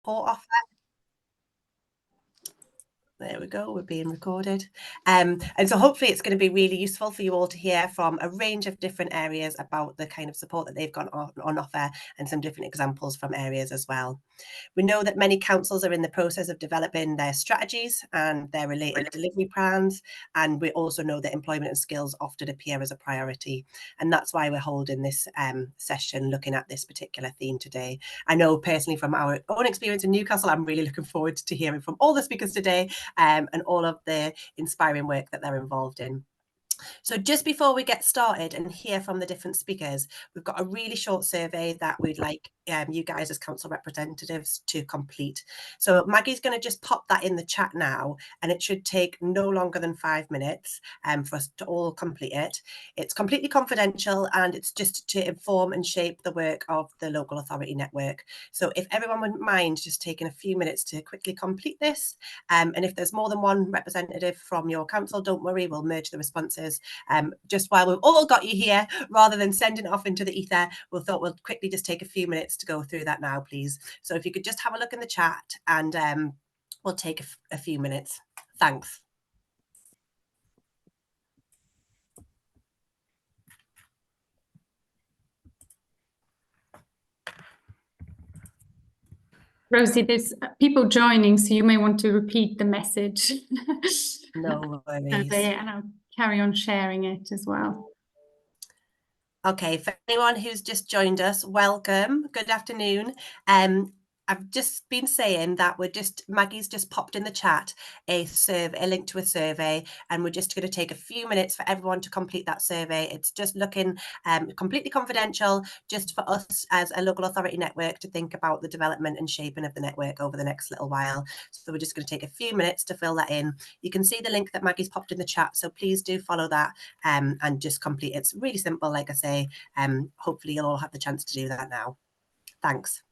support offer. There we go, we're being recorded. And so hopefully it's going to be really useful for you all to hear from a range of different areas about the kind of support that they've got on offer, and some different examples from areas as well. We know that many councils are in the process of developing their strategies and their related delivery plans, and we also know that employment and skills often appear as a priority, and that's why we're holding this session looking at this particular theme today. I know personally from our own experience in Newcastle, I'm really looking forward to hearing from all the speakers today and all of the inspiring work that they're involved in. So just before we get started and hear from the different speakers, we've got a really short survey that we'd like you guys as council representatives to complete. So Maggie's going to just pop that in the chat now, and it should take no longer than 5 minutes for us to all complete it. It's completely confidential, and it's just to inform and shape the work of the local authority network. So if everyone wouldn't mind just taking a few minutes to quickly complete this, and if there's more than one representative from your council, don't worry, we'll merge the responses. Just while we've all got you here, rather than sending it off into the ether, we thought we'll quickly just take a few minutes to go through that now, please. So if you could just have a look in the chat, and we'll take a few minutes. Thanks. Rosie, there's people joining, so you may want to repeat the message. No worries. And I'll carry on sharing it as well. Okay, for anyone who's just joined us, welcome. Good afternoon. I've just been saying that Maggie's just popped in the chat a link to a survey, and we're just going to take a few minutes for everyone to complete that survey. It's just looking completely confidential, just for us as a local authority network to think about the development and shaping of the network over the next little while. So we're just going to take a few minutes to fill that in. You can see the link that Maggie's popped in the chat, so please do follow that and just complete it. It's really simple, like I say. Hopefully you'll all have the chance to do that now. Thanks.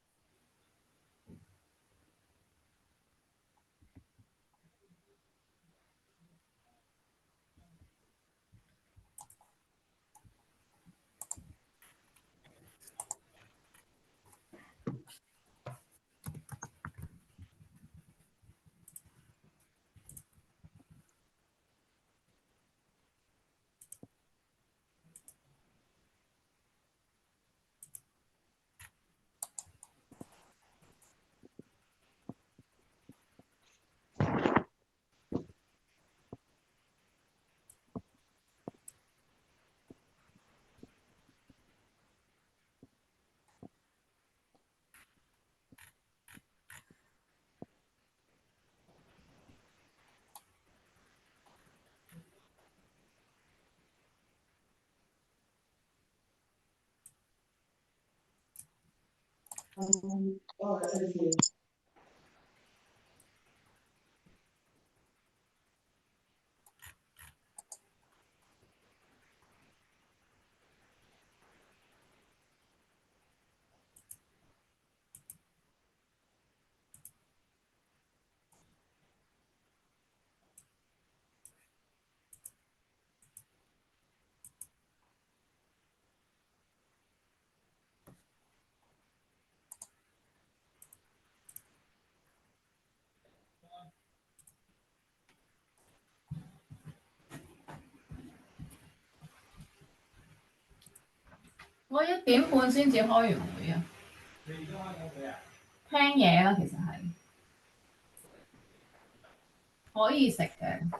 我1點半先至開完會啊！聽嘢啦，其實係可以食嘅，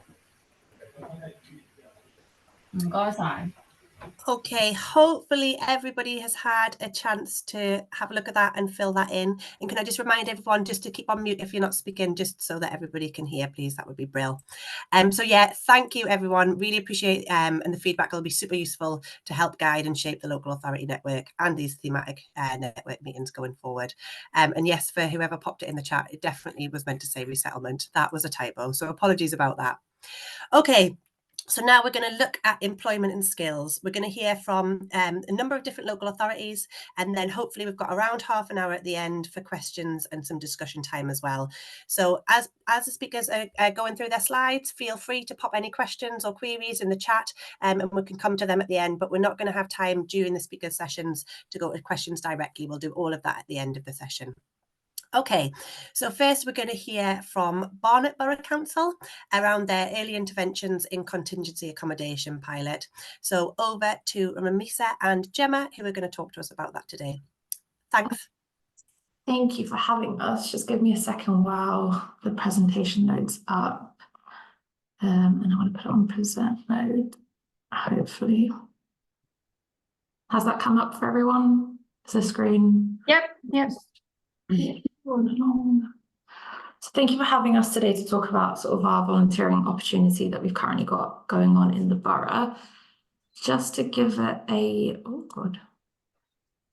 唔該晒。Okay, hopefully everybody has had a chance to have a look at that and fill that in. And can I just remind everyone just to keep on mute if you're not speaking, just so that everybody can hear, please? That would be brilliant. So yeah, thank you everyone. Really appreciate and the feedback will be super useful to help guide and shape the local authority network and these thematic network meetings going forward. And yes, for whoever popped it in the chat, it definitely was meant to say resettlement. That was a typo, so apologies about that. Okay. So now we're going to look at employment and skills. We're going to hear from a number of different local authorities, and then hopefully we've got around half an hour at the end for questions and some discussion time as well. So as the speakers are going through their slides, feel free to pop any questions or queries in the chat, and we can come to them at the end, but we're not going to have time during the speaker sessions to go to questions directly. We'll do all of that at the end of the session. Okay, so first we're going to hear from Barnet Borough Council around their early interventions in contingency accommodation pilot. So over to Ramisa and Gemma, who are going to talk to us about that today. Thanks. Thank you for having us. Just give me a second while the presentation loads up. And I want to put it on present mode, hopefully. Has that come up for everyone? Is the screen? Yep. So thank you for having us today to talk about sort of our volunteering opportunity that we've currently got going on in the borough. Just to give it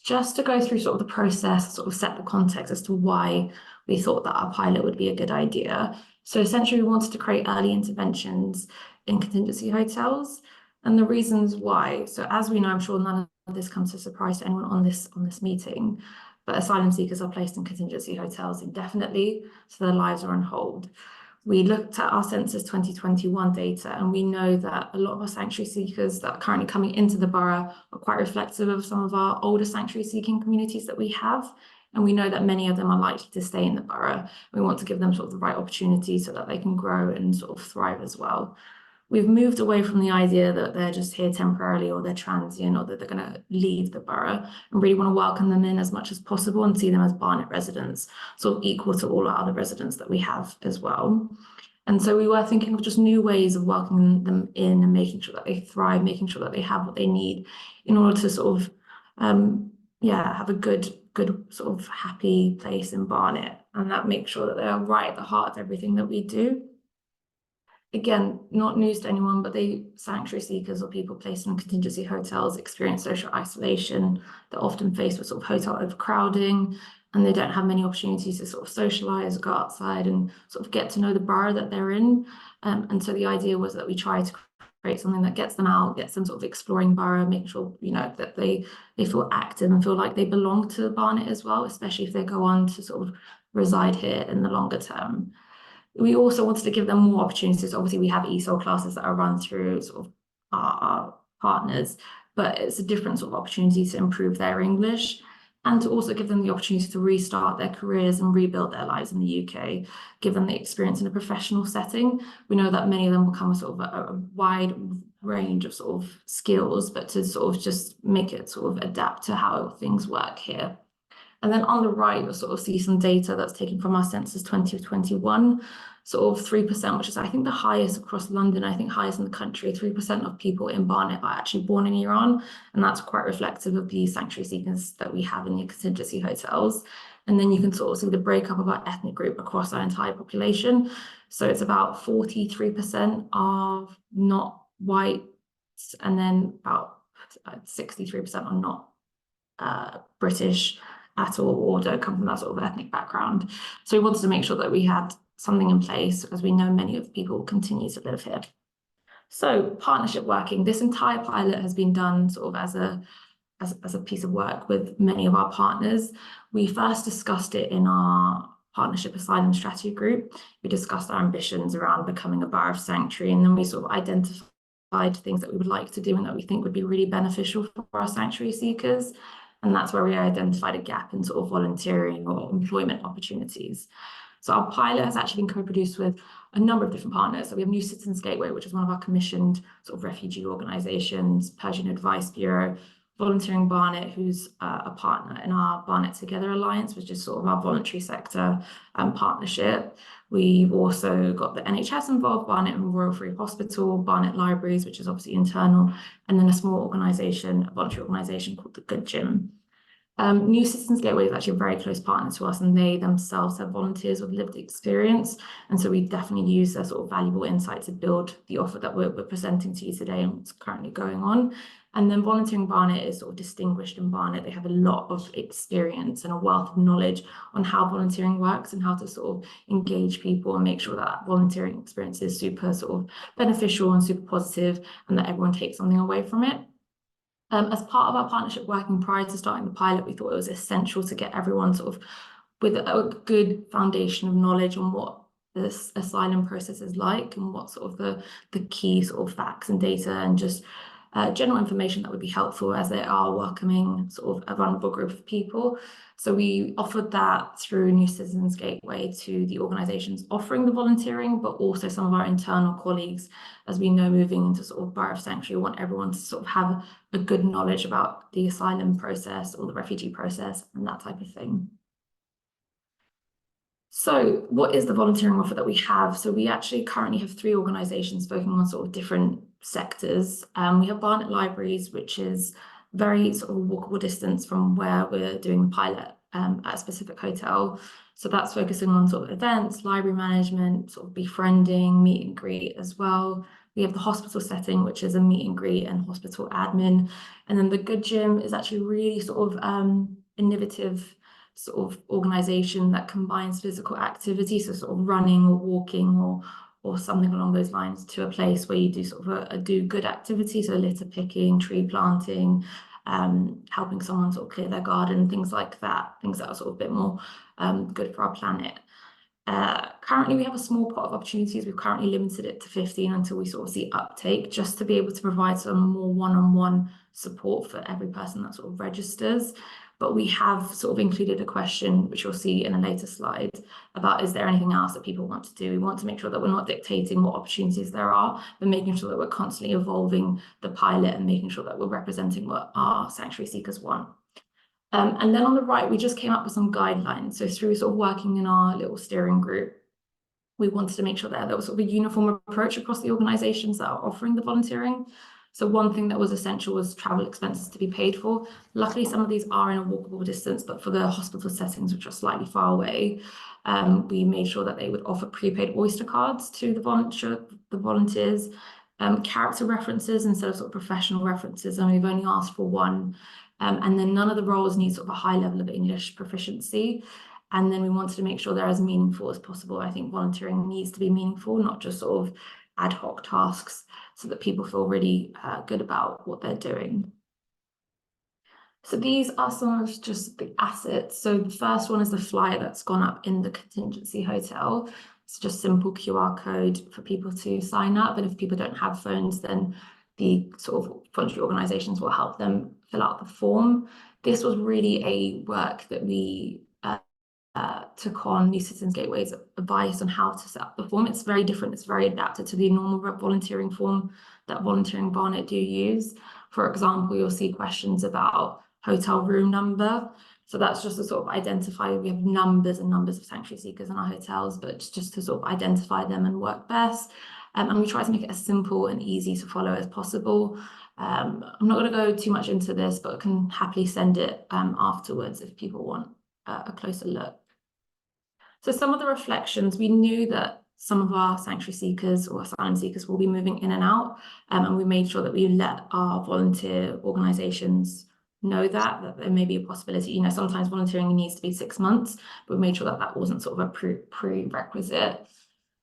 just to go through sort of the process, sort of set the context as to why we thought that our pilot would be a good idea. So essentially we wanted to create early interventions in contingency hotels, and the reasons why. So as we know, I'm sure none of this comes as a surprise to anyone on this meeting, but asylum seekers are placed in contingency hotels indefinitely, so their lives are on hold. We looked at our Census 2021 data, and we know that a lot of our sanctuary seekers that are currently coming into the borough are quite reflective of some of our older sanctuary seeking communities that we have. And we know that many of them are likely to stay in the borough. We want to give them sort of the right opportunity so that they can grow and sort of thrive as well. We've moved away from the idea that they're just here temporarily or they're transient or that they're going to leave the borough, and really want to welcome them in as much as possible and see them as Barnet residents, sort of equal to all our other residents that we have as well. And so we were thinking of just new ways of welcoming them in and making sure that they thrive, making sure that they have what they need in order to sort of, have a good sort of happy place in Barnet, and that makes sure that they are right at the heart of everything that we do. Again, not news to anyone, but sanctuary seekers or people placed in contingency hotels experience social isolation. They're often faced with sort of hotel overcrowding, and they don't have many opportunities to sort of socialize, go outside and sort of get to know the borough that they're in. And so the idea was that we try to create something that gets them out, gets them sort of exploring borough, making sure, that they feel active and feel like they belong to Barnet as well, especially if they go on to sort of reside here in the longer term. We also wanted to give them more opportunities. Obviously, we have ESOL classes that are run through sort of our partners, but it's a different sort of opportunity to improve their English and to also give them the opportunity to restart their careers and rebuild their lives in the UK, give them the experience in a professional setting. We know that many of them will come with sort of a wide range of sort of skills, but to sort of just make it sort of adapt to how things work here. And then on the right, you'll sort of see some data that's taken from our Census 2021, sort of 3%, which is, I think, the highest across London, I think highest in the country. 3% of people in Barnet are actually born in Iran, and that's quite reflective of the sanctuary seekers that we have in the contingency hotels. And then you can sort of see the breakup of our ethnic group across our entire population. So it's about 43% of not white, and then about 63% are not British at all, or don't come from that sort of ethnic background. So we wanted to make sure that we had something in place, as we know many of the people continue to live here. So partnership working, this entire pilot has been done sort of as a piece of work with many of our partners. We first discussed it in our partnership asylum strategy group. We discussed our ambitions around becoming a borough of sanctuary, and then we sort of identified things that we would like to do and that we think would be really beneficial for our sanctuary seekers. And that's where we identified a gap in sort of volunteering or employment opportunities. So our pilot has actually been co-produced with a number of different partners. So we have New Citizens Gateway, which is one of our commissioned sort of refugee organisations, Persian Advice Bureau, Volunteering Barnet, who's a partner in our Barnet Together Alliance, which is sort of our voluntary sector partnership. We've also got the NHS involved, Barnet and Royal Free Hospital, Barnet Libraries, which is obviously internal, and then a small organisation, a voluntary organisation called the Good Gym. New Citizens Gateway is actually a very close partner to us, and they themselves have volunteers with lived experience. And so we definitely use their sort of valuable insight to build the offer that we're presenting to you today and what's currently going on. And then Volunteering Barnet is sort of distinguished in Barnet. They have a lot of experience and a wealth of knowledge on how volunteering works and how to sort of engage people and make sure that volunteering experience is super sort of beneficial and super positive, and that everyone takes something away from it. As part of our partnership working prior to starting the pilot, we thought it was essential to get everyone sort of with a good foundation of knowledge on what this asylum process is like and what sort of the key sort of facts and data and just general information that would be helpful as they are welcoming sort of a vulnerable group of people. So we offered that through New Citizens Gateway to the organisations offering the volunteering, but also some of our internal colleagues, as we know, moving into sort of Borough of Sanctuary, we want everyone to sort of have a good knowledge about the asylum process or the refugee process and that type of thing. So what is the volunteering offer that we have? So we actually currently have 3 organisations focusing on sort of different sectors. We have Barnet Libraries, which is very sort of walkable distance from where we're doing the pilot at a specific hotel. So that's focusing on sort of events, library management, sort of befriending, meet and greet as well. We have the hospital setting, which is a meet and greet and hospital admin. And then the Good Gym is actually really sort of innovative sort of organisation that combines physical activity, so sort of running or walking or something along those lines, to a place where you do sort of a do good activity, so litter picking, tree planting, helping someone sort of clear their garden, things like that, things that are sort of a bit more good for our planet. Currently, we have a small pot of opportunities. We've currently limited it to 15 until we sort of see uptake, just to be able to provide some more one-on-one support for every person that sort of registers. But we have sort of included a question, which you'll see in a later slide, about is there anything else that people want to do? We want to make sure that we're not dictating what opportunities there are, but making sure that we're constantly evolving the pilot and making sure that we're representing what our sanctuary seekers want. And then on the right, we just came up with some guidelines. So through sort of working in our little steering group, we wanted to make sure that there was sort of a uniform approach across the organisations that are offering the volunteering. So one thing that was essential was travel expenses to be paid for. Luckily, some of these are in a walkable distance, but for the hospital settings, which are slightly far away, we made sure that they would offer prepaid Oyster cards to the volunteers, character references instead of sort of professional references, and we've only asked for 1. And then none of the roles need sort of a high level of English proficiency. And then we wanted to make sure they're as meaningful as possible. I think volunteering needs to be meaningful, not just sort of ad hoc tasks, so that people feel really good about what they're doing. So these are some of just the assets. So the first one is the flyer that's gone up in the contingency hotel. It's just simple QR code for people to sign up. And if people don't have phones, then the sort of voluntary organisations will help them fill out the form. This was really a work that we took on New Citizens Gateway's advice on how to set up the form. It's very different. It's very adapted to the normal volunteering form that Volunteering Barnet do use. For example, you'll see questions about hotel room number. So that's just to sort of identify, we have numbers and numbers of sanctuary seekers in our hotels, but just to sort of identify them and work best. And we try to make it as simple and easy to follow as possible. I'm not going to go too much into this, but I can happily send it afterwards if people want a closer look. So some of the reflections, we knew that some of our sanctuary seekers or asylum seekers will be moving in and out, and we made sure that we let our volunteer organisations know that there may be a possibility. You know, sometimes volunteering needs to be 6 months, but we made sure that that wasn't sort of a prerequisite.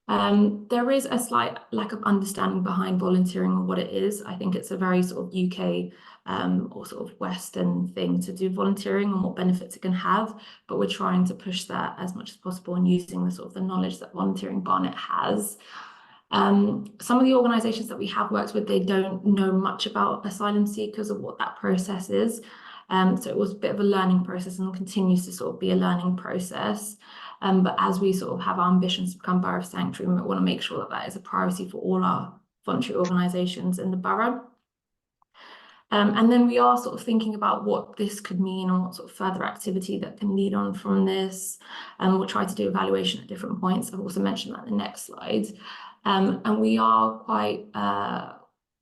There is a slight lack of understanding behind volunteering and what it is. I think it's a very sort of UK or sort of Western thing to do volunteering and what benefits it can have, but we're trying to push that as much as possible and using the sort of the knowledge that Volunteering Barnet has. Some of the organisations that we have worked with, they don't know much about asylum seekers or what that process is. So it was a bit of a learning process and continues to sort of be a learning process. But as we sort of have our ambitions to become Borough of Sanctuary, we want to make sure that that is a priority for all our voluntary organisations in the borough. And then we are sort of thinking about what this could mean and what sort of further activity that can lead on from this. And we'll try to do evaluation at different points. I've also mentioned that in the next slide. And we are quite,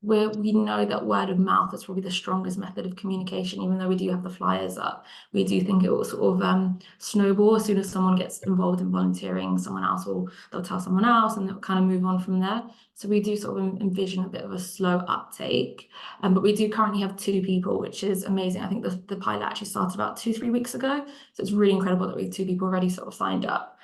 we know that word of mouth is probably the strongest method of communication, even though we do have the flyers up. We do think it will sort of snowball. As soon as someone gets involved in volunteering, someone else they'll tell someone else and they'll kind of move on from there. So we do sort of envision a bit of a slow uptake. But we do currently have 2 people, which is amazing. I think the pilot actually started about 2-3 weeks ago. So it's really incredible that we have 2 people already sort of signed up.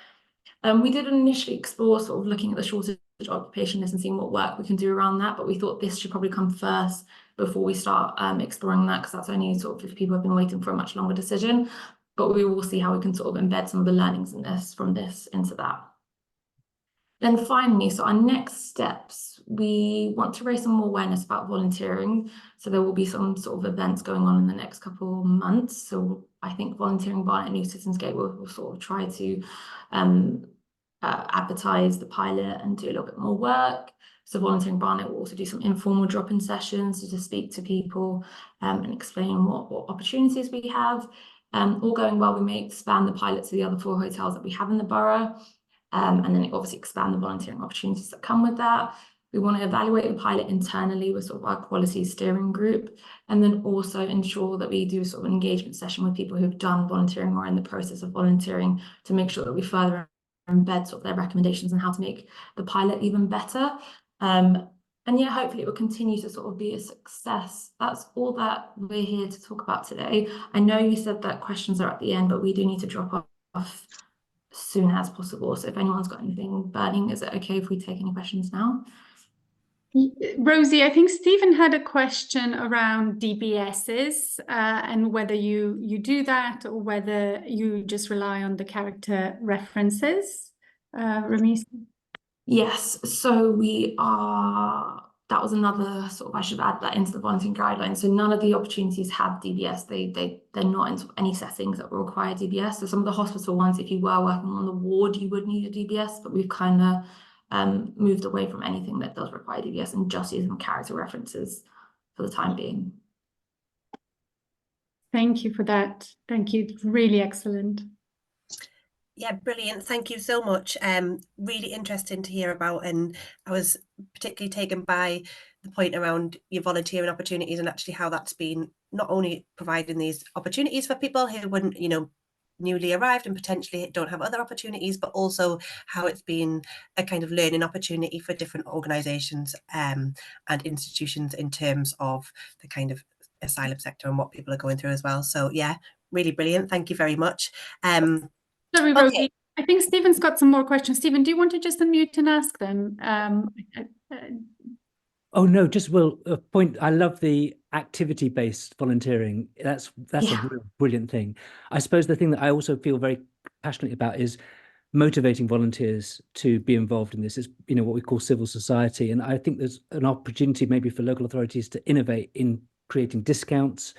We did initially explore sort of looking at the shortage of occupation list and seeing what work we can do around that, but we thought this should probably come first before we start exploring that, because that's only sort of if people have been waiting for a much longer decision. But we will see how we can sort of embed some of the learnings in this from this into that. Then finally, so our next steps, we want to raise some more awareness about volunteering. So there will be some sort of events going on in the next couple of months. So I think Volunteering Barnet New Citizens Gate will sort of try to advertise the pilot and do a little bit more work. So Volunteering Barnet will also do some informal drop-in sessions to speak to people and explain what opportunities we have. All going well, we may expand the pilot to the other 4 hotels that we have in the borough. And then obviously expand the volunteering opportunities that come with that. We want to evaluate the pilot internally with sort of our quality steering group, and then also ensure that we do sort of an engagement session with people who've done volunteering or in the process of volunteering to make sure that we further embed sort of their recommendations on how to make the pilot even better. And yeah, hopefully it will continue to sort of be a success. That's all that we're here to talk about today. I know you said that questions are at the end, but we do need to drop off as soon as possible. So if anyone's got anything burning, is it okay if we take any questions now? Rosie, I think Stephen had a question around DBSs and whether you do that or whether you just rely on the character references. Ramesh? Yes, so we are, that was another sort of, I should add that into the volunteering guidelines. So none of the opportunities have DBS. They're not in sort of any settings that will require DBS. So some of the hospital ones, if you were working on the ward, you would need a DBS, but we've kind of moved away from anything that does require DBS and just using character references for the time being. Thank you for that. Thank you. Really excellent. Yeah, brilliant. Thank you so much. Really interesting to hear about, and I was particularly taken by the point around your volunteering opportunities and actually how that's been not only providing these opportunities for people who wouldn't, you know, newly arrived and potentially don't have other opportunities, but also how it's been a kind of learning opportunity for different organisations and institutions in terms of the kind of asylum sector and what people are going through as well. So yeah, really brilliant. Thank you very much. Sorry, Rosie. I think Stephen's got some more questions. Stephen, do you want to just unmute and ask them? Oh no, just a point. I love the activity-based volunteering. That's a real brilliant thing. I suppose the thing that I also feel very passionately about is motivating volunteers to be involved in this. Is, you know, what we call civil society, and I think there's an opportunity maybe for local authorities to innovate in creating discounts.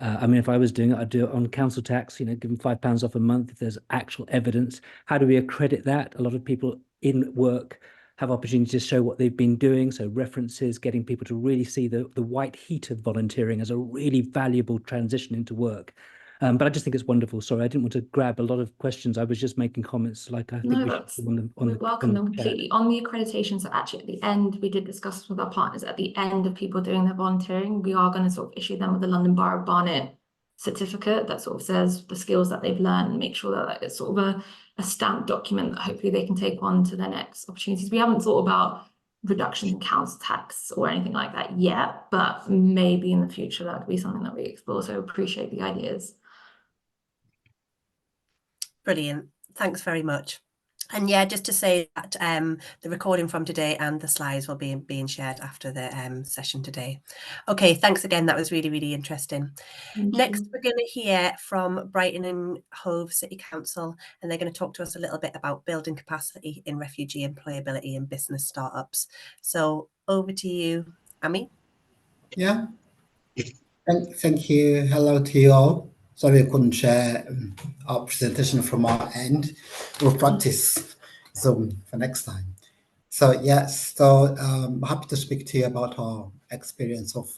I mean, if I was doing it, I'd do it on council tax, you know, give them £5 off a month if there's actual evidence. How do we accredit that? A lot of people in work have opportunities to show what they've been doing. So references, getting people to really see the white heat of volunteering as a really valuable transition into work. But I just think it's wonderful. Sorry, I didn't want to grab a lot of questions. I was just making comments like I think we welcome them completely. On the accreditations, so actually at the end, we did discuss with our partners at the end of people doing their volunteering, we are going to sort of issue them with the London Borough Barnet certificate that sort of says the skills that they've learned and make sure that it's sort of a stamped document that hopefully they can take on to their next opportunities. We haven't thought about reduction in council tax or anything like that yet, but maybe in the future that could be something that we explore. So appreciate the ideas. Brilliant. Thanks very much. And yeah, just to say that the recording from today and the slides will be being shared after the session today. Okay, thanks again. That was really, really interesting. Next, we're going to hear from Brighton and Hove City Council, and they're going to talk to us a little bit about building capacity in refugee employability and business startups. So over to you, Ami. Yeah, thank you. Hello to you all. Sorry I couldn't share our presentation from our end. We'll practice Zoom for next time. So yes, so I'm happy to speak to you about our experience of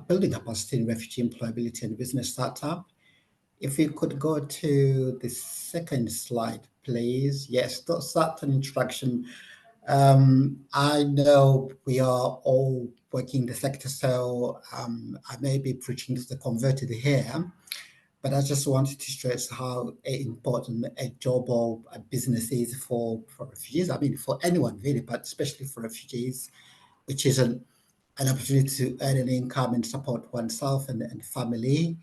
building capacity in refugee employability and business startup. If you could go to the second slide, please. Yes, that's an introduction. I know we are all working in the sector, so I may be preaching to the converted here, but I just wanted to stress how important a job or a business is for refugees. I mean, for anyone really, but especially for refugees, which is an opportunity to earn an income and support oneself and family.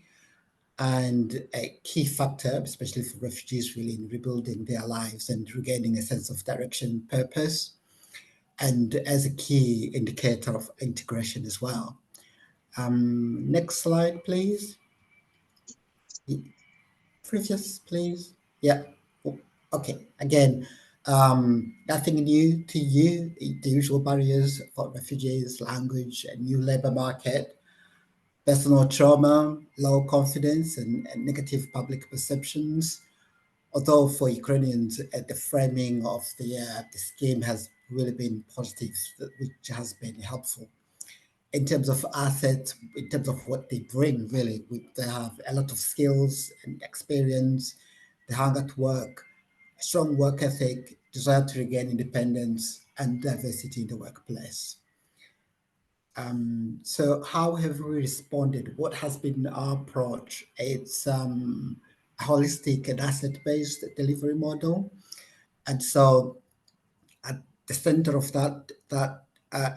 And a key factor, especially for refugees, really in rebuilding their lives and regaining a sense of direction, purpose, and as a key indicator of integration as well. Next slide, please. Previous, please. Yeah. Okay. Again, Nothing new to you, the usual barriers for refugees, language, a new labour market, personal trauma, low confidence, and negative public perceptions. Although for Ukrainians, the framing of the scheme has really been positive, which has been helpful. In terms of assets, in terms of what they bring, really, they have a lot of skills and experience, the hunger to work, a strong work ethic, desire to regain independence, and diversity in the workplace. So how have we responded? What has been our approach? It's a holistic and asset-based delivery model. And so at the center of that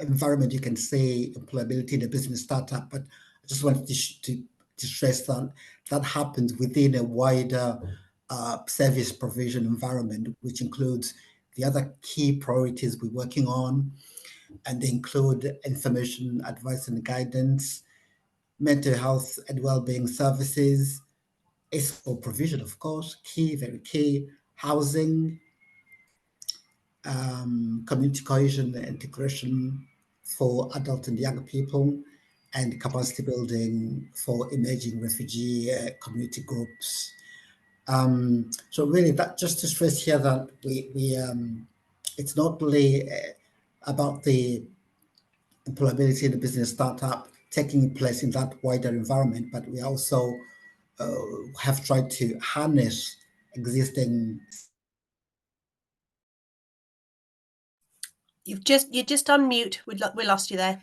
environment, you can see employability in a business startup, but I just wanted to stress that happens within a wider service provision environment, which includes the other key priorities we're working on, and they include information, advice and guidance, mental health and well-being services, ethical provision, of course, very key, housing, community cohesion and integration for adult and young people, and capacity building for emerging refugee community groups. So really, that just to stress here that we it's not really about the employability in the business startup taking place in that wider environment, but we also have tried to harness existing. You're just on mute. We lost you there.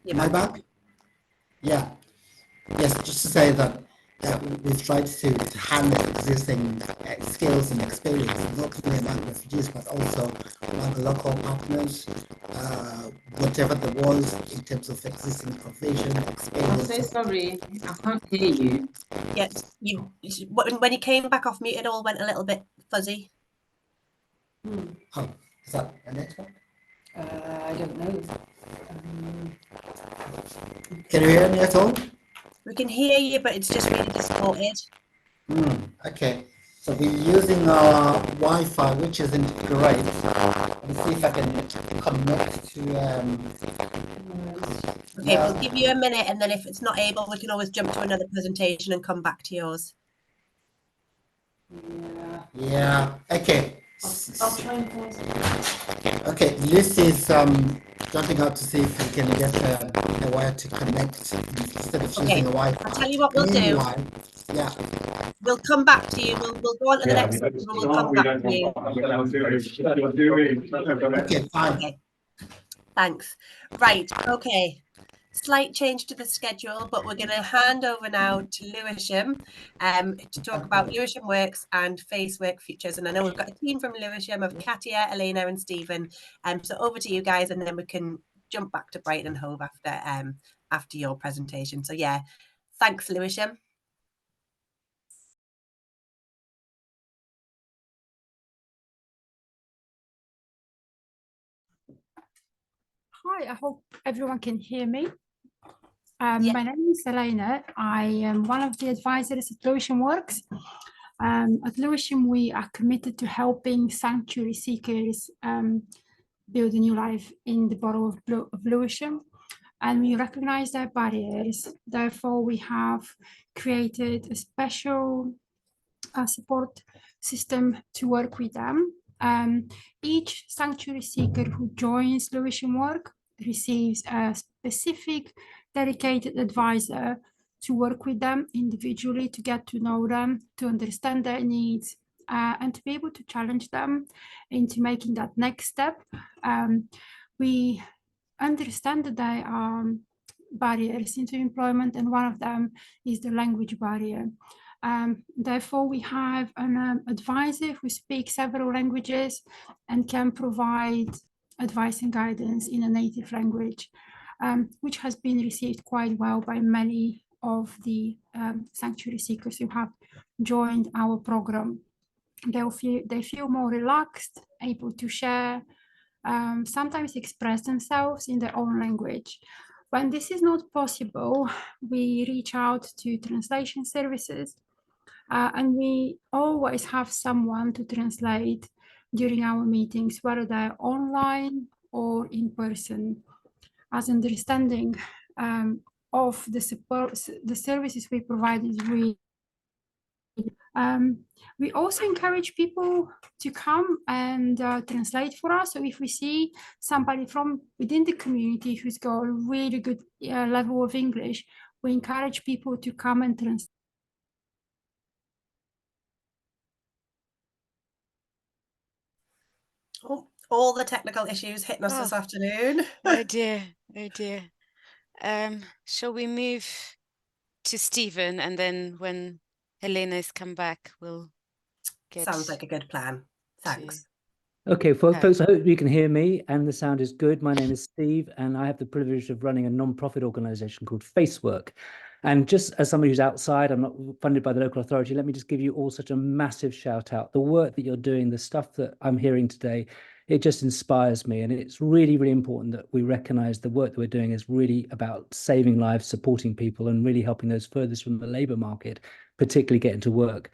Am I back? Yeah. Yes, just to say that we've tried to harness existing skills and experience, not only among refugees, but also among the local partners, whatever there was in terms of existing provision, experience. I'm so sorry, I can't hear you. Yes, when you came back off mute, it all went a little bit fuzzy. Oh, is that a network? I don't know. Can you hear me at all? We can hear you, but it's just really distorted. Okay, so we're using our Wi-Fi, which isn't great. Let me see if I can connect to. Okay, we'll give you a minute, and then if it's not able, we can always jump to another presentation and come back to yours. Yeah. Okay. I'll try and pause. Okay, Lucy's jumping out to see if we can get a wire to connect instead of using a Wi-Fi. I'll tell you what we'll do. Yeah. We'll come back to you. We'll go on to the next one. We'll come back to you. Okay, fine. Okay. Thanks. Right. Okay. Slight change to the schedule, but we're going to hand over now to Lewisham to talk about Lewisham Works and FaceWork Futures. And I know we've got a team from Lewisham of Katia, Elena and Stephen. So over to you guys, and then we can jump back to Brighton and Hove after your presentation. So yeah, thanks, Lewisham. Hi, I hope everyone can hear me. Yeah. My name is Elena. I am one of the advisors at Lewisham Works. At Lewisham, we are committed to helping sanctuary seekers build a new life in the borough of Lewisham, and we recognize their barriers. Therefore, we have created a special support system to work with them. Each sanctuary seeker who joins Lewisham Work receives a specific dedicated advisor to work with them individually, to get to know them, to understand their needs, and to be able to challenge them into making that next step. We understand that there are barriers into employment, and one of them is the language barrier. Therefore, we have an advisor who speaks several languages and can provide advice and guidance in a native language, which has been received quite well by many of the sanctuary seekers who have joined our program. They feel more relaxed, able to share, sometimes express themselves in their own language. When this is not possible, we reach out to translation services And we always have someone to translate during our meetings, whether they're online or in person, as understanding of the support, the services we provide is really. We also encourage people to come and translate for us. So if we see somebody from within the community who's got a really good level of English, we encourage people to come and translate. Oh, all the technical issues hitting us this afternoon. Oh dear, oh dear. Shall we move to Stephen, and then when Helena's come back, we'll get Sounds like a good plan. Thanks. Okay, folks, I hope you can hear me and the sound is good. My name is Steve, and I have the privilege of running a non-profit organization called FaceWork. And just as somebody who's outside, I'm not funded by the local authority, let me just give you all such a massive shout out. The work that you're doing, the stuff that I'm hearing today, it just inspires me. And it's really, really important that we recognize the work that we're doing is really about saving lives, supporting people, and really helping those furthest from the labor market, particularly getting to work.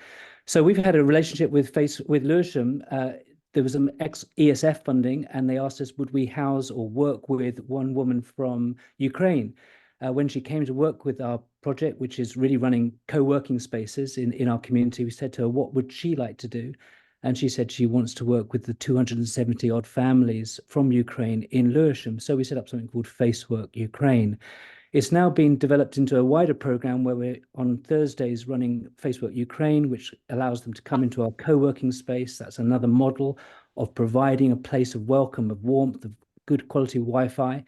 So we've had a relationship with Lewisham. There was some ex-ESF funding, and they asked us, would we house or work with one woman from Ukraine? When she came to work with our project, which is really running co-working spaces in our community, we said to her, what would she like to do? And she said she wants to work with the 270 odd families from Ukraine in Lewisham. So we set up something called FaceWork Ukraine. It's now been developed into a wider program where we're on Thursdays running FaceWork Ukraine, which allows them to come into our co-working space. That's another model of providing a place of welcome, of warmth, of good quality Wi-Fi.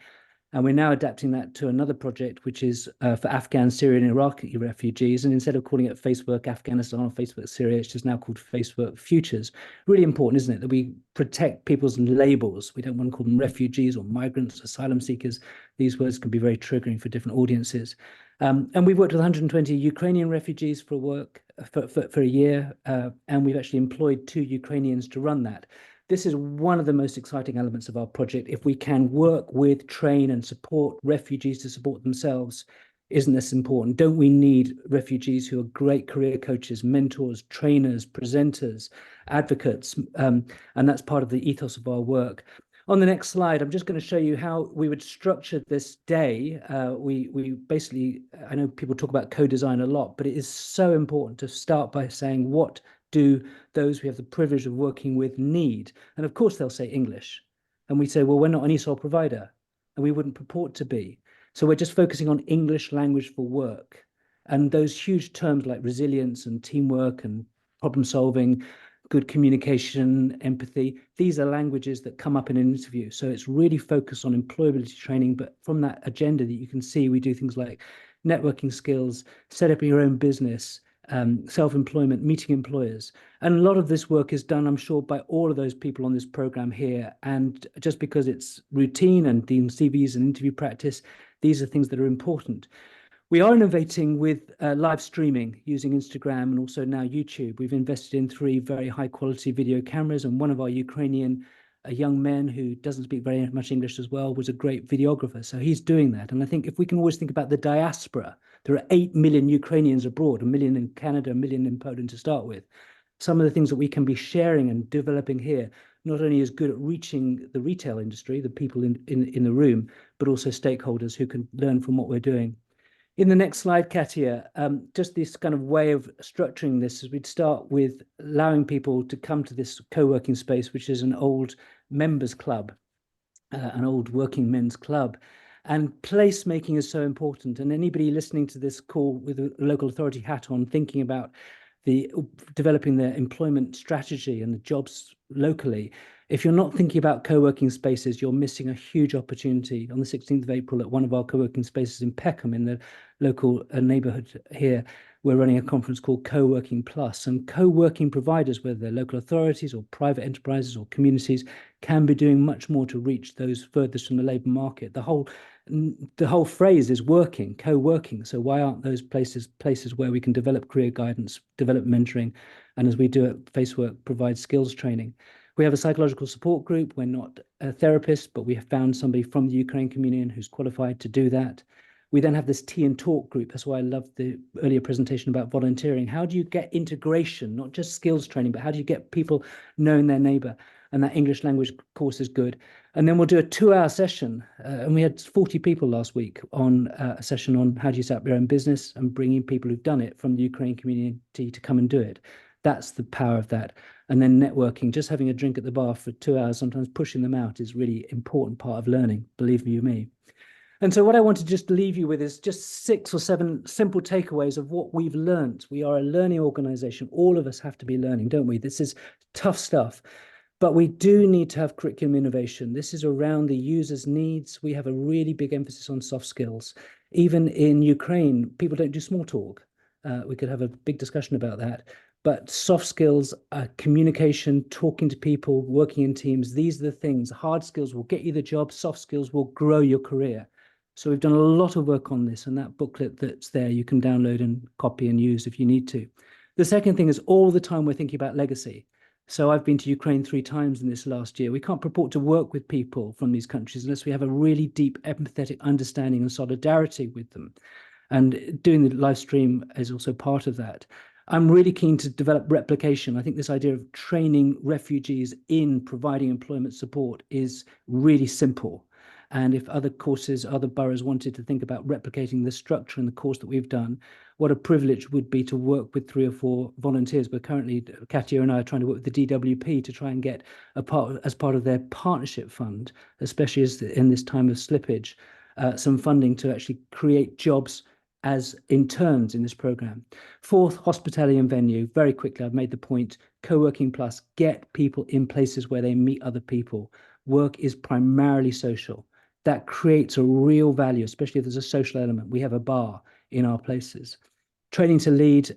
And we're now adapting that to another project, which is for Afghan, Syrian, and Iraqi refugees. And instead of calling it FaceWork Afghanistan or FaceWork Syria, it's just now called FaceWork Futures. Really important, isn't it, that we protect people's labels? We don't want to call them refugees or migrants, asylum seekers. These words can be very triggering for different audiences. And we've worked with 120 Ukrainian refugees for a year, and we've actually employed 2 Ukrainians to run that. This is one of the most exciting elements of our project. If we can work with, train, and support refugees to support themselves, isn't this important? Don't we need refugees who are great career coaches, mentors, trainers, presenters, advocates? And that's part of the ethos of our work. On the next slide, I'm just going to show you how we would structure this day. We basically, I know people talk about co-design a lot, but it is so important to start by saying, what do those we have the privilege of working with need? And of course they'll say English, and we say, well, we're not an ESOL provider, and we wouldn't purport to be. So we're just focusing on English language for work, and those huge terms like resilience and teamwork and problem solving, good communication, empathy, these are languages that come up in an interview. So it's really focused on employability training, but from that agenda that you can see, we do things like networking skills, set up your own business, self-employment, meeting employers. And a lot of this work is done, I'm sure, by all of those people on this program here. And just because it's routine and deemed CVs and interview practice, these are things that are important. We are innovating with live streaming using Instagram and also now YouTube. We've invested in 3 very high quality video cameras, and one of our Ukrainian young men who doesn't speak very much English as well was a great videographer. So he's doing that. And I think if we can always think about the diaspora, there are 8 million Ukrainians abroad, 1 million in Canada, 1 million in Poland to start with. Some of the things that we can be sharing and developing here, not only is good at reaching the retail industry, the people in the room, but also stakeholders who can learn from what we're doing. In the next slide, Katia, just this kind of way of structuring this is we'd start with allowing people to come to this co-working space, which is an old members club, an old working men's club. And placemaking is so important. And anybody listening to this call with a local authority hat on, thinking about developing their employment strategy and the jobs locally, if you're not thinking about co-working spaces, you're missing a huge opportunity. On the 16th of April at one of our co-working spaces in Peckham, in the local neighbourhood here, we're running a conference called Co-working Plus, and co-working providers, whether they're local authorities or private enterprises or communities, can be doing much more to reach those furthest from the labour market. The whole phrase is working, co-working. So why aren't those places where we can develop career guidance, develop mentoring, and as we do at FaceWork, provide skills training? We have a psychological support group. We're not a therapist, but we have found somebody from the Ukraine community who's qualified to do that. We then have this tea and talk group. That's why I love the earlier presentation about volunteering. How do you get integration, not just skills training, but how do you get people knowing their neighbor? And that English language course is good. And then we'll do a 2-hour session. And we had 40 people last week on a session on how do you set up your own business and bringing people who've done it from the Ukraine community to come and do it. That's the power of that. And then networking, just having a drink at the bar for 2 hours, sometimes pushing them out is really important part of learning, believe you me. And so what I want to just leave you with is just 6 or 7 simple takeaways of what we've learned. We are a learning organization. All of us have to be learning, don't we? This is tough stuff. But we do need to have curriculum innovation. This is around the user's needs. We have a really big emphasis on soft skills. Even in Ukraine, people don't do small talk. We could have a big discussion about that. But soft skills, communication, talking to people, working in teams, these are the things. Hard skills will get you the job. Soft skills will grow your career. So we've done a lot of work on this, and that booklet that's there, you can download and copy and use if you need to. The second thing is all the time we're thinking about legacy. So I've been to Ukraine 3 times in this last year. We can't purport to work with people from these countries unless we have a really deep empathetic understanding and solidarity with them. And doing the live stream is also part of that. I'm really keen to develop replication. I think this idea of training refugees in providing employment support is really simple. And if other courses, other boroughs wanted to think about replicating the structure and the course that we've done, what a privilege would be to work with 3 or 4 volunteers. But currently, Katia and I are trying to work with the DWP to try and get as part of their partnership fund, especially in this time of slippage, some funding to actually create jobs as interns in this program. 4th, hospitality and venue. Very quickly, I've made the point, co-working plus, get people in places where they meet other people. Work is primarily social. That creates a real value, especially if there's a social element. We have a bar in our places. Training to lead,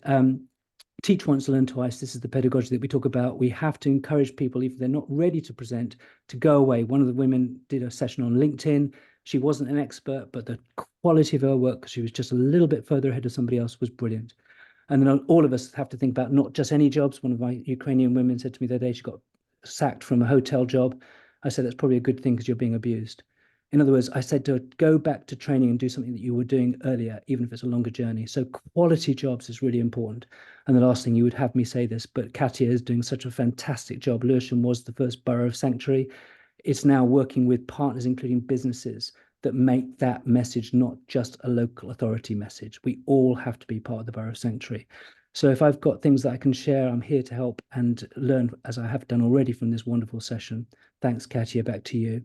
teach once, learn twice. This is the pedagogy that we talk about. We have to encourage people, if they're not ready to present, to go away. One of the women did a session on LinkedIn. She wasn't an expert, but the quality of her work, because she was just a little bit further ahead of somebody else, was brilliant. And then all of us have to think about not just any jobs. One of my Ukrainian women said to me the other day, she got sacked from a hotel job. I said, that's probably a good thing because you're being abused. In other words, I said to her, go back to training and do something that you were doing earlier, even if it's a longer journey. So quality jobs is really important. And the last thing, you would have me say this, but Katia is doing such a fantastic job. Lewisham was the first borough of sanctuary. It's now working with partners, including businesses, that make that message not just a local authority message. We all have to be part of the borough of sanctuary. So if I've got things that I can share, I'm here to help and learn, as I have done already from this wonderful session. Thanks, Katia. Back to you.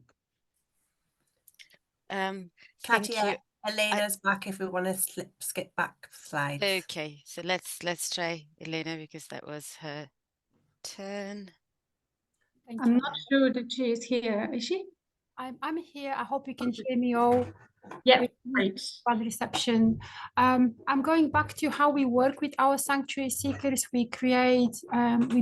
Thank Katia, you. Elena's back if we want to skip back slides. Okay, so let's try Elena because that was her turn. Thank I'm you. not sure that she is here. Is she? I'm here. I hope you can hear me all. Yeah, with great. bad reception. I'm going back to how we work with our sanctuary seekers. We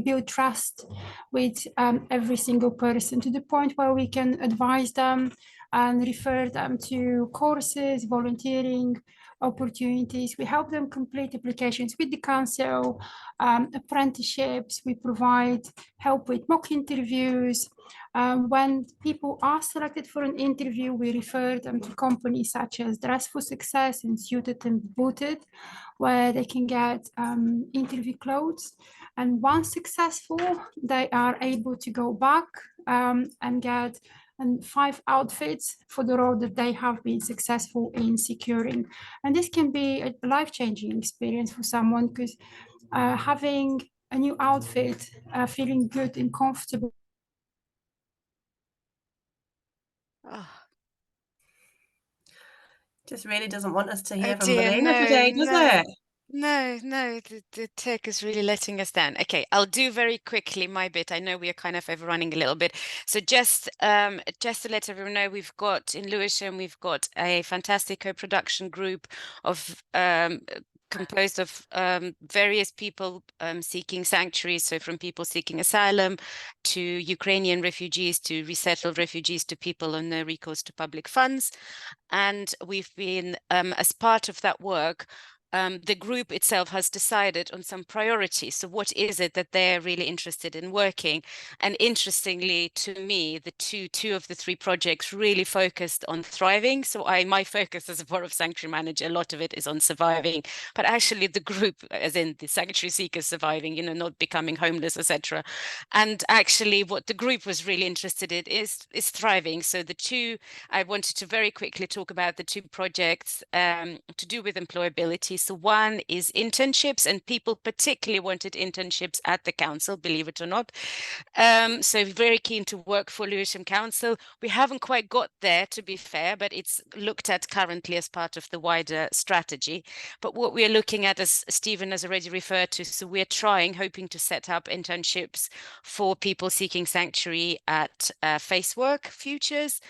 build trust with every single person to the point where we can advise them and refer them to courses, volunteering opportunities. We help them complete applications with the council, apprenticeships. We provide help with mock interviews. When people are selected for an interview, we refer them to companies such as Dress for Success and Suited and Booted, where they can get interview clothes. And once successful, they are able to go back and get 5 outfits for the role that they have been successful in securing. And this can be a life-changing experience for someone, because having a new outfit, feeling good and comfortable. Oh, Just really doesn't want us to hear from dear, Elena today, does it? No, the tech is really letting us down. Okay, I'll do very quickly my bit. I know we are kind of overrunning a little bit. So just to let everyone know, we've got in Lewisham, we've got a fantastic co-production group of composed of various people seeking sanctuary. So from people seeking asylum to Ukrainian refugees to resettled refugees to people on no recourse to public funds. And we've been, as part of that work, the group itself has decided on some priorities. So what is it that they're really interested in working? And interestingly, to me, the two of the three projects really focused on thriving. So my focus as a part of Sanctuary Manager, a lot of it is on surviving, but actually the group, as in the sanctuary seekers surviving, not becoming homeless, etc. And actually what the group was really interested in is thriving. So I wanted to very quickly talk about the two projects to do with employability. So one is internships, and people particularly wanted internships at the council, believe it or not. So very keen to work for Lewisham Council. We haven't quite got there, to be fair, but it's looked at currently as part of the wider strategy. But what we are looking at, as Stephen has already referred to, so we're hoping to set up internships for people seeking sanctuary at Facework Futures.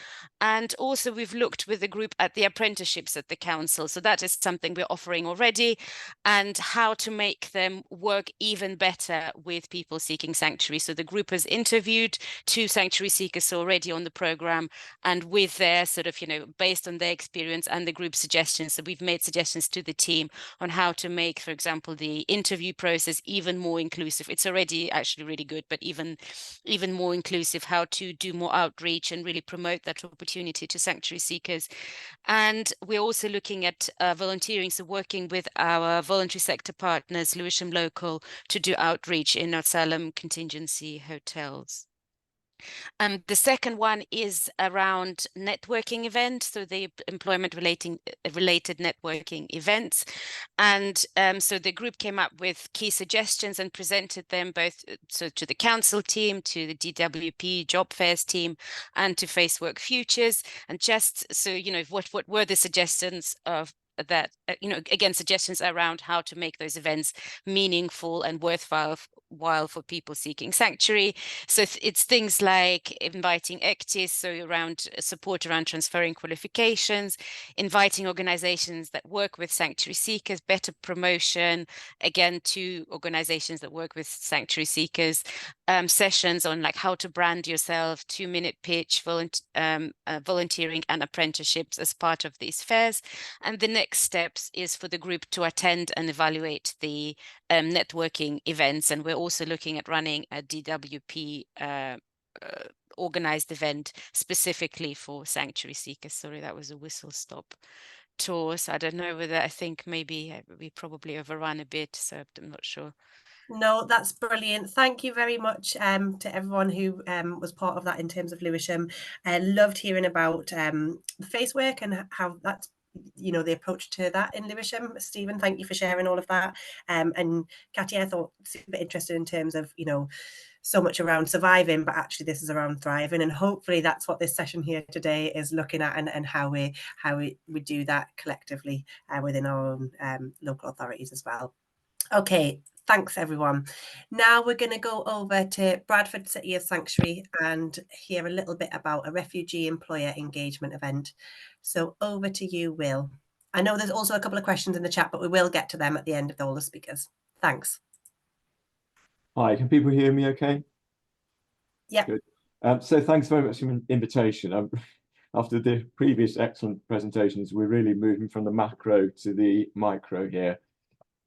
And also we've looked with the group at the apprenticeships at the council. So that is something we're offering already, and how to make them work even better with people seeking sanctuary. So the group has interviewed 2 sanctuary seekers already on the program, and with their sort of, based on their experience and the group suggestions, so we've made suggestions to the team on how to make, for example, the interview process even more inclusive. It's already actually really good, but even more inclusive, how to do more outreach and really promote that opportunity to sanctuary seekers. And we're also looking at volunteering, so working with our voluntary sector partners, Lewisham Local, to do outreach in asylum contingency hotels. The second one is around networking events, so the employment related networking events. And so the group came up with key suggestions and presented them both to the council team, to the DWP job fairs team, and to Facework Futures. And just so what were the suggestions of that, again, suggestions around how to make those events meaningful and worthwhile for people seeking sanctuary. So it's things like inviting ECTIS, so around support around transferring qualifications, inviting organizations that work with sanctuary seekers, better promotion, again, to organizations that work with sanctuary seekers, sessions on like how to brand yourself, 2-minute pitch, volunteering and apprenticeships as part of these fairs. And the next steps is for the group to attend and evaluate the networking events. And we're also looking at running a DWP organized event specifically for sanctuary seekers. Sorry, that was a whistle stop tour. So I don't know whether, I think maybe we probably overrun a bit, so I'm not sure. No, that's brilliant. Thank you very much to everyone who was part of that in terms of Lewisham. I loved hearing about the Facework and how that's the approach to that in Lewisham. Stephen, thank you for sharing all of that. And Katia, I thought super interested in terms of so much around surviving, but actually this is around thriving, and hopefully that's what this session here today is looking at, and how we do that collectively within our own local authorities as well. Okay, thanks everyone. Now we're going to go over to Bradford City of Sanctuary and hear a little bit about a refugee employer engagement event. So over to you, Will. I know there's also a couple of questions in the chat, but we will get to them at the end of all the speakers. Thanks. Hi, can people hear me okay? Yeah. Good. So thanks very much for the invitation. After the previous excellent presentations, we're really moving from the macro to the micro here.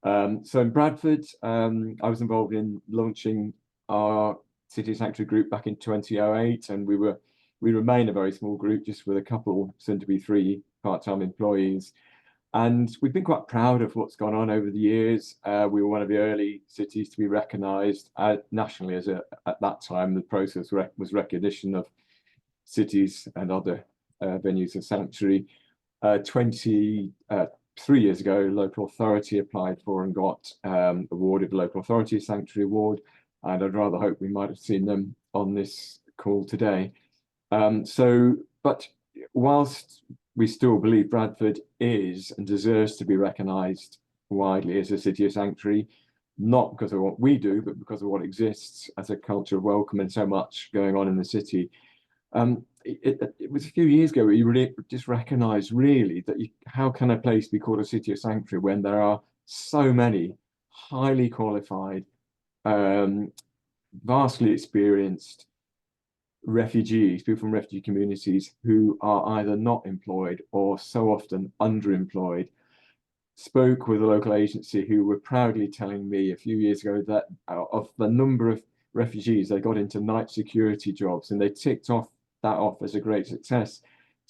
So in Bradford, I was involved in launching our City Sanctuary group back in 2008, and we remain a very small group, just with a couple, soon to be 3 part-time employees. And we've been quite proud of what's gone on over the years. We were one of the early cities to be recognised nationally at that time. The process was recognition of cities and other venues of sanctuary. 3 years ago, local authority applied for and got awarded the Local Authority Sanctuary Award, and I'd rather hope we might have seen them on this call today. But whilst we still believe Bradford is and deserves to be recognised widely as a city of sanctuary, not because of what we do, but because of what exists as a culture of welcome and so much going on in the city. It was a few years ago where you really just recognised really that how can a place be called a city of sanctuary when there are so many highly qualified, vastly experienced refugees, people from refugee communities who are either not employed or so often underemployed. spoke with a local agency who were proudly telling me a few years ago that of the number of refugees they got into night security jobs, and they ticked that off as a great success.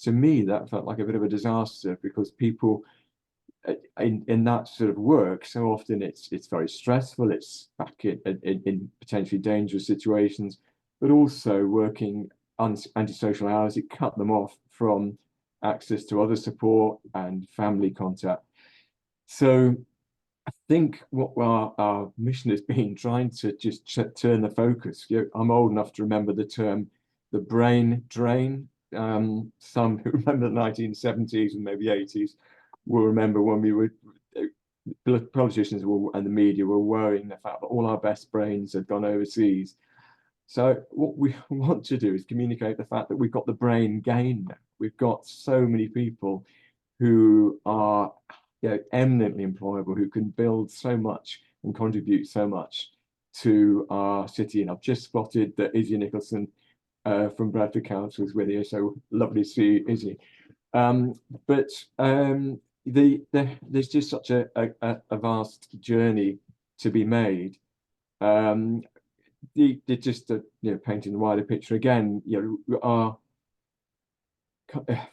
To me, that felt like a bit of a disaster, because people in that sort of work, so often it's very stressful. It's back in potentially dangerous situations, but also working antisocial hours. It cut them off from access to other support and family contact. So I think what our mission has been trying to just turn the focus. I'm old enough to remember the term, the brain drain. Some who remember the 1970s and maybe 80s will remember when we were, politicians and the media were worrying the fact that all our best brains had gone overseas. So what we want to do is communicate the fact that we've got the brain gain now. We've got so many people who are eminently employable, who can build so much and contribute so much to our city. And I've just spotted that Izzy Nicholson from Bradford Council is with you, so lovely to see you, Izzy. There's just such a vast journey to be made. Just painting the wider picture again,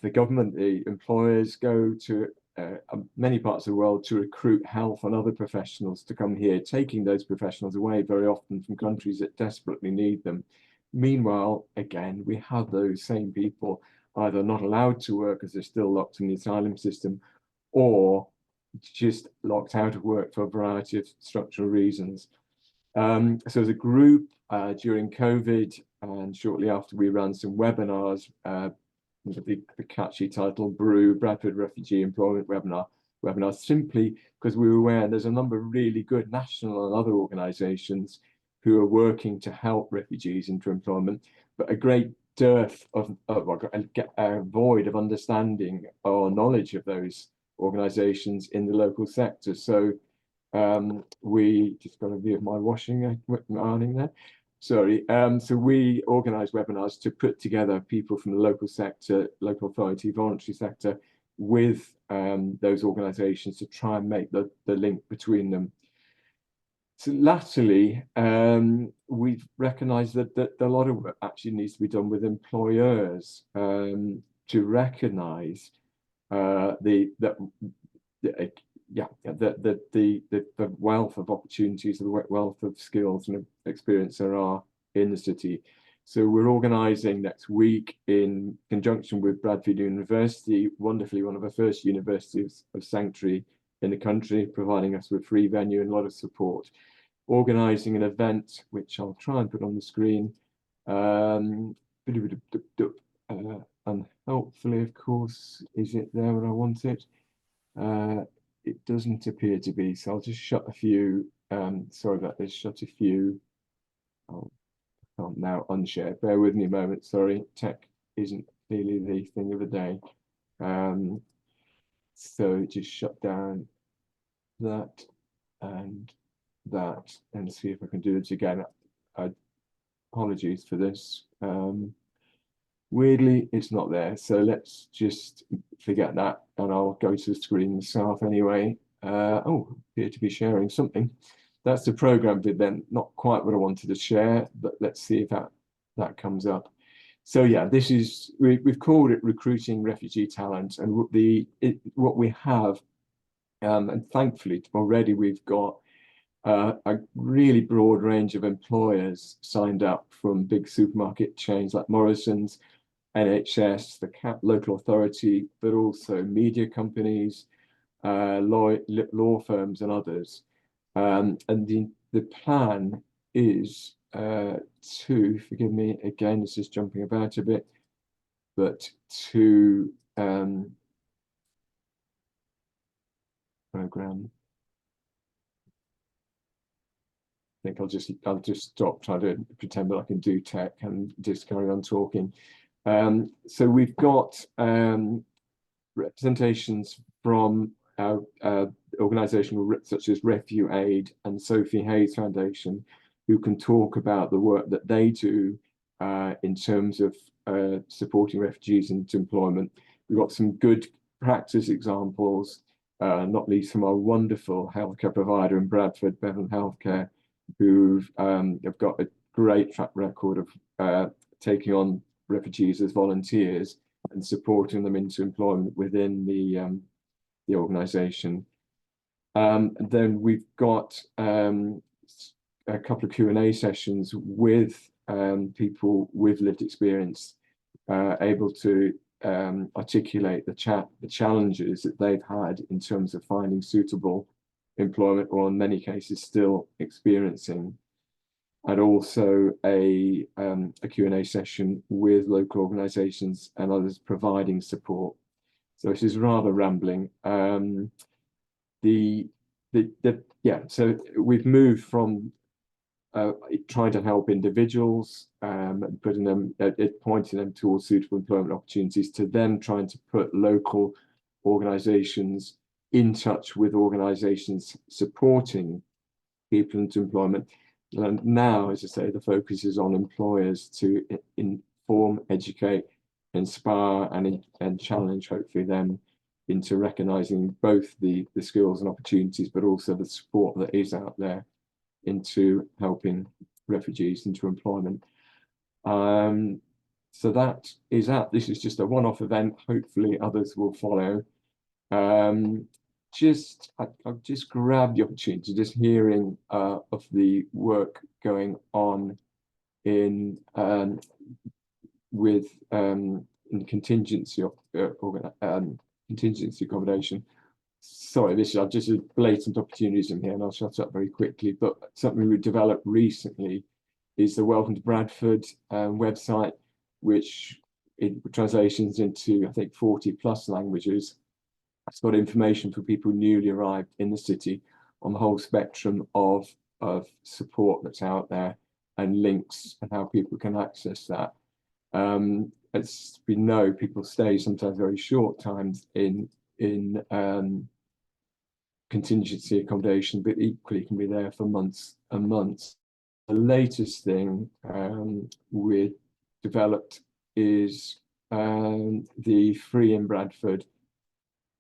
the government, the employers go to many parts of the world to recruit health and other professionals to come here, taking those professionals away very often from countries that desperately need them. Meanwhile, again, we have those same people either not allowed to work as they're still locked in the asylum system, or just locked out of work for a variety of structural reasons. So as a group, during COVID and shortly after, we ran some webinars with the catchy title, BREW, Bradford Refugee Employment Webinar, simply because we were aware there's a number of really good national and other organisations who are working to help refugees into employment, but a great dearth of a void of understanding or knowledge of those organisations in the local sector. So we just got a view of my washing ironing there. Sorry. So we organised webinars to put together people from the local sector, local authority, voluntary sector, with those organisations to try and make the link between them. So latterly, we've recognised that a lot of work actually needs to be done with employers to recognise the wealth of opportunities, the wealth of skills and experience there are in the city. So we're organising next week, in conjunction with Bradford University, wonderfully one of the first universities of sanctuary in the country, providing us with free venue and a lot of support, organising an event which I'll try and put on the screen, and hopefully, of course, is it there when I want it? It doesn't appear to be, so I'll just shut a few, sorry about this, shut a few. I'll now unshare, bear with me a moment, sorry, tech isn't clearly the thing of the day. So just shut down that and see if I can do it again. Apologies for this. Weirdly, it's not there, so let's just forget that, and I'll go to the screen myself anyway. Oh, appear to be sharing something. That's the program bit then, not quite what I wanted to share, but let's see if that comes up. So yeah, this is, we've called it Recruiting Refugee Talent, and what we have, and thankfully already we've got a really broad range of employers signed up, from big supermarket chains like Morrison's, NHS, the local authority, but also media companies, law firms and others. And the plan is to, forgive me again, this is jumping about a bit, but to program. I think I'll just stop trying to pretend that I can do tech and just carry on talking. So we've got representations from organisations such as RefuAid and Sophie Hayes Foundation, who can talk about the work that they do in terms of supporting refugees into employment. We've got some good practice examples not least from our wonderful healthcare provider in Bradford, Bevan Healthcare, who have got a great track record of taking on refugees as volunteers and supporting them into employment within the organisation. Then we've got a couple of Q&A sessions with people with lived experience, able to articulate the challenges that they've had in terms of finding suitable employment, or in many cases still experiencing, and also a Q&A session with local organisations and others providing support. So this is rather rambling. So we've moved from trying to help individuals, pointing them towards suitable employment opportunities, to then trying to put local organisations in touch with organisations supporting people into employment. And now, as I say, the focus is on employers to inform, educate, inspire, and challenge, hopefully, them into recognising both the skills and opportunities, but also the support that is out there into helping refugees into employment. So that is that. This is just a one-off event. Hopefully others will follow. I've just grabbed the opportunity, just hearing of the work going on in contingency accommodation. Sorry, this is just a blatant opportunism here, and I'll shut up very quickly. But something we developed recently is the Welcome to Bradford website, which in translations into, I think, 40+ languages. It's got information for people newly arrived in the city on the whole spectrum of support that's out there, and links and how people can access that. As we know, people stay sometimes very short times in contingency accommodation, but equally can be there for months and months. The latest thing we developed is the Free in Bradford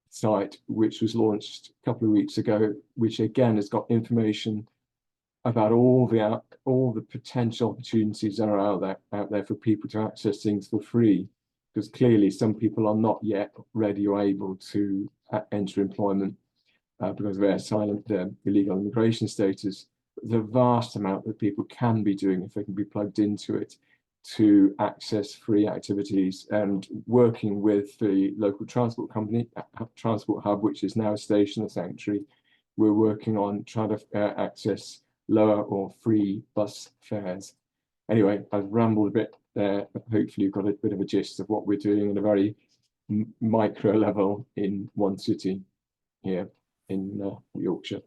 site, which was launched a couple of weeks ago, which again has got information about all the potential opportunities that are out there for people to access things for free, because clearly some people are not yet ready or able to enter employment because of their illegal immigration status. The vast amount that people can be doing if they can be plugged into it to access free activities, and working with the local transport company, Transport Hub, which is now a station, a sanctuary. We're working on trying to access lower or free bus fares. Anyway, I've rambled a bit there, but hopefully you've got a bit of a gist of what we're doing at a very micro level in one city here in Yorkshire.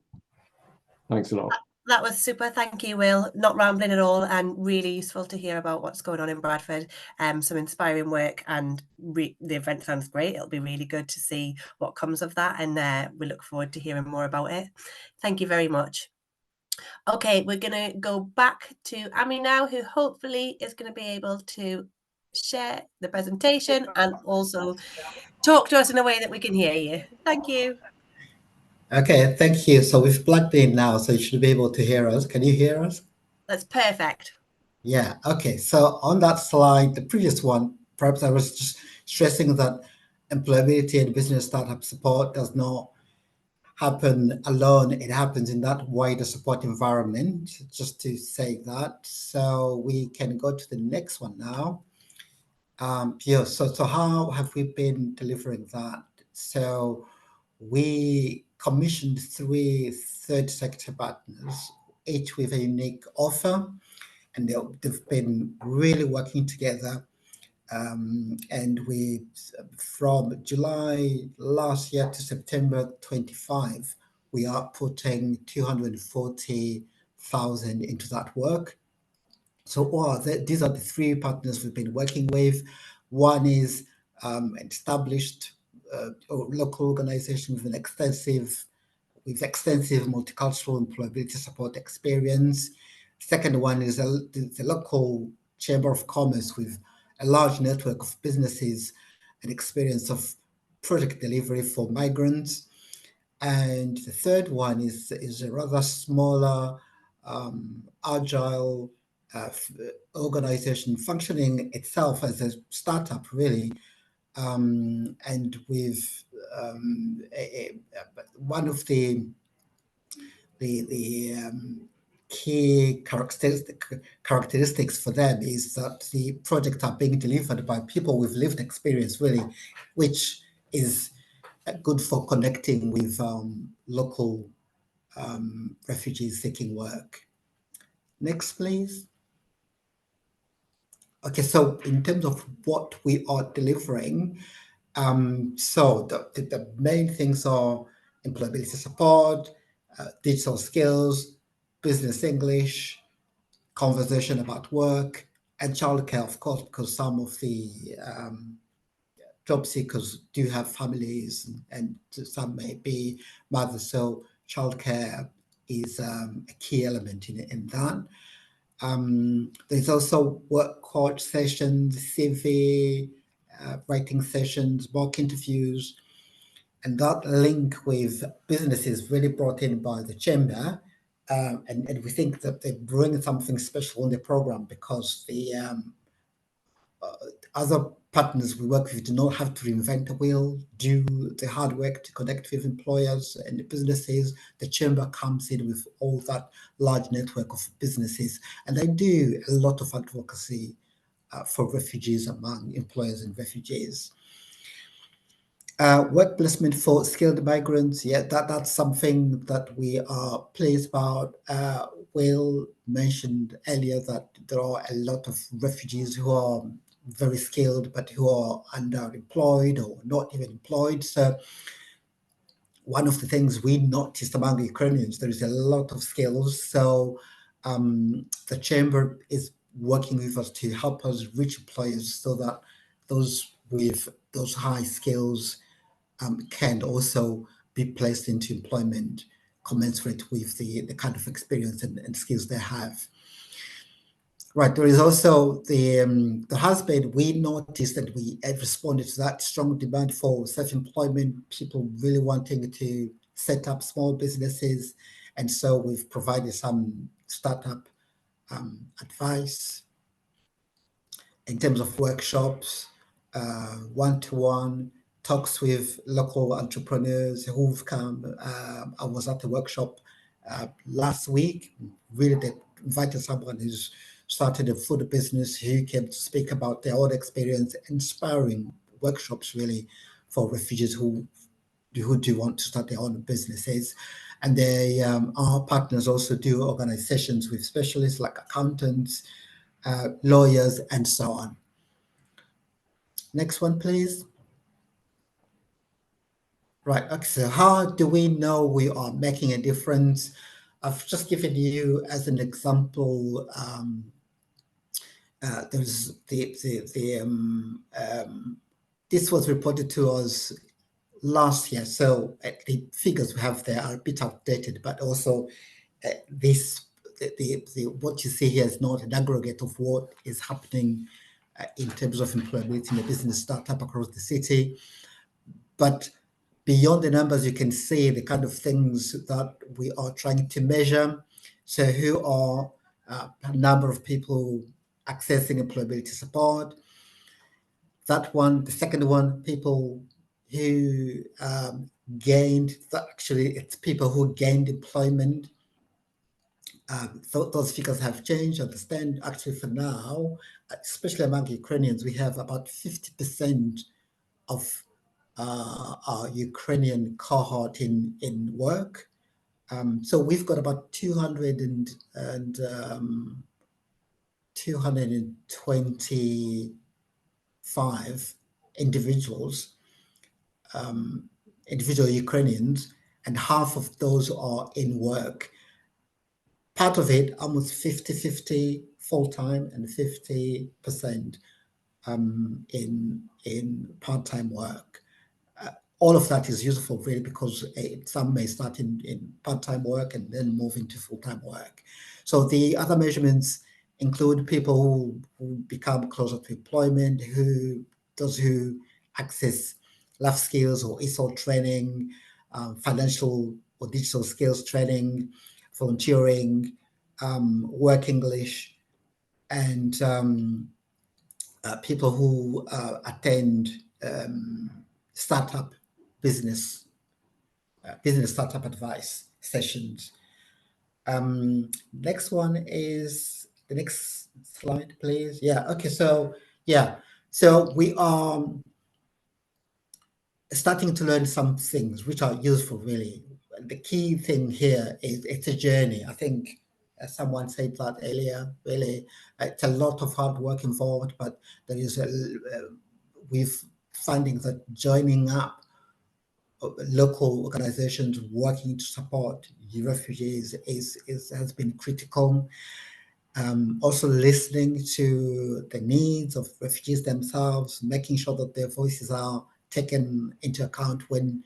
Thanks a lot. That was super. Thank you, Will. Not rambling at all, and really useful to hear about what's going on in Bradford. Some inspiring work, and the event sounds great. It'll be really good to see what comes of that, and we look forward to hearing more about it. Thank you very much. Okay, we're going to go back to Amy now, who hopefully is going to be able to share the presentation and also talk to us in a way that we can hear you. Thank you. Okay, thank you. So we've plugged in now, so you should be able to hear us. Can you hear us? That's perfect. Yeah, okay. So on that slide, the previous one, perhaps I was just stressing that employability and business startup support does not happen alone. It happens in that wider support environment, just to say that. So we can go to the next one now. Yeah, so how have we been delivering that? So we commissioned 3 third sector partners, each with a unique offer, and they've been really working together. And we, from July last year to September 25, we are putting 240,000 into that work. So these are the 3 partners we've been working with. One is an established local organization with extensive multicultural employability support experience. Second one is the local chamber of commerce with a large network of businesses and experience of project delivery for migrants. And the third one is a rather smaller, agile organization functioning itself as a startup, really. And with one of the key characteristics for them is that the projects are being delivered by people with lived experience, really, which is good for connecting with local refugees seeking work. Next, please. Okay, so in terms of what we are delivering, so the main things are employability support, digital skills, business English, conversation about work, and childcare, of course, because some of the job seekers do have families and some may be mothers, so childcare is a key element in that. There's also work coach sessions, CV, writing sessions, mock interviews, and that link with businesses really brought in by the chamber. And we think that they bring something special in the program because the other partners we work with do not have to reinvent the wheel, do the hard work to connect with employers and businesses. The chamber comes in with all that large network of businesses, and they do a lot of advocacy for refugees among employers and refugees. Work placement for skilled migrants, yeah, that's something that we are pleased about. Will mentioned earlier that there are a lot of refugees who are very skilled, but who are underemployed or not even employed. So one of the things we noticed among Ukrainians, there is a lot of skills. So the chamber is working with us to help us reach employers so that those with those high skills can also be placed into employment commensurate with the kind of experience and skills they have. Right, there is also the husband. We noticed that we had responded to that strong demand for self-employment, people really wanting to set up small businesses. And so we've provided some startup advice in terms of workshops, one-to-one talks with local entrepreneurs who've come. I was at the workshop last week. Really, they invited someone who's started a food business who came to speak about their own experience, inspiring workshops really for refugees who do want to start their own businesses. And they our partners also do organizations with specialists like accountants, lawyers, and so on. Next one, please. Right, okay, so how do we know we are making a difference? I've just given you as an example, there's this was reported to us last year, so the figures we have there are a bit outdated, but also what you see here is not an aggregate of what is happening in terms of employability in the business startup across the city. But beyond the numbers, you can see the kind of things that we are trying to measure. So who are a number of people accessing employability support. That one, the second one, people who gained, actually it's people who gained employment. Those figures have changed. Understand, actually for now, especially among Ukrainians, we have about 50% of our Ukrainian cohort in work. So we've got about 225 individuals, individual Ukrainians, and half of those are in work. Part of it, almost 50-50 full-time and 50% in part-time work. All of that is useful really because some may start in part-time work and then move into full-time work. So the other measurements include people who become closer to employment, those who access life skills or ESOL training, financial or digital skills training, volunteering, work English, and people who attend business startup advice sessions. Next one is the next slide, please. Yeah. Okay. So we are starting to learn some things which are useful, really. The key thing here is it's a journey. I think someone said that earlier. Really, it's a lot of hard work involved, but there is we're finding that joining up local organizations working to support the refugees has been critical. Also listening to the needs of refugees themselves, making sure that their voices are taken into account when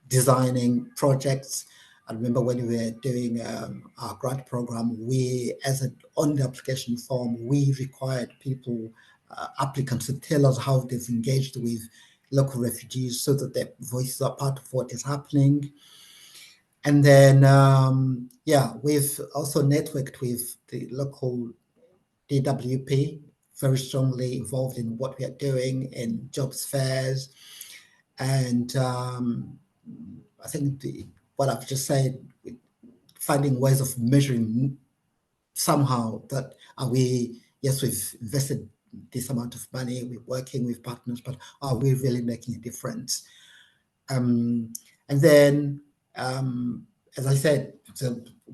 designing projects. I remember when we were doing our grant program, on the application form, we required applicants to tell us how they've engaged with local refugees so that their voices are part of what is happening. And then, we've also networked with the local DWP, very strongly involved in what we are doing in jobs fairs. And I think what I've just said, finding ways of measuring somehow that we've invested this amount of money, we're working with partners, but are we really making a difference? And then, as I said,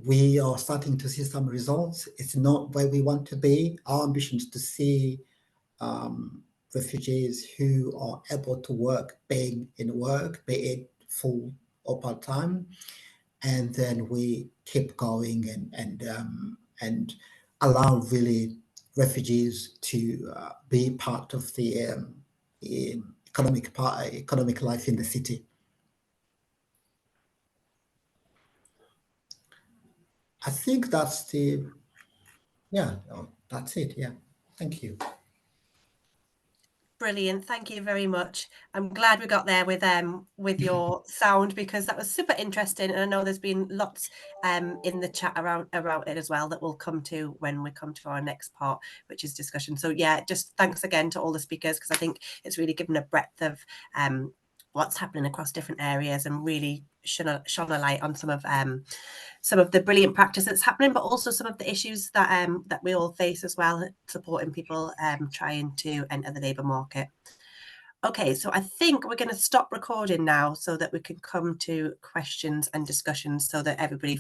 we are starting to see some results. It's not where we want to be. Our ambition is to see refugees who are able to work, being in work, be it full or part-time, and then we keep going and allow really refugees to be part of the economic life in the city. I think that's it. Yeah. Thank you. Brilliant. Thank you very much. I'm glad we got there with your sound, because that was super interesting. And I know there's been lots in the chat around it as well that we'll come to when we come to our next part, which is discussion. So yeah, just thanks again to all the speakers, because I think it's really given a breadth of what's happening across different areas and really shone a light on some of the brilliant practice that's happening, but also some of the issues that we all face as well, supporting people trying to enter the labour market. Okay, so I think we're going to stop recording now so that we can come to questions and discussions so that everybody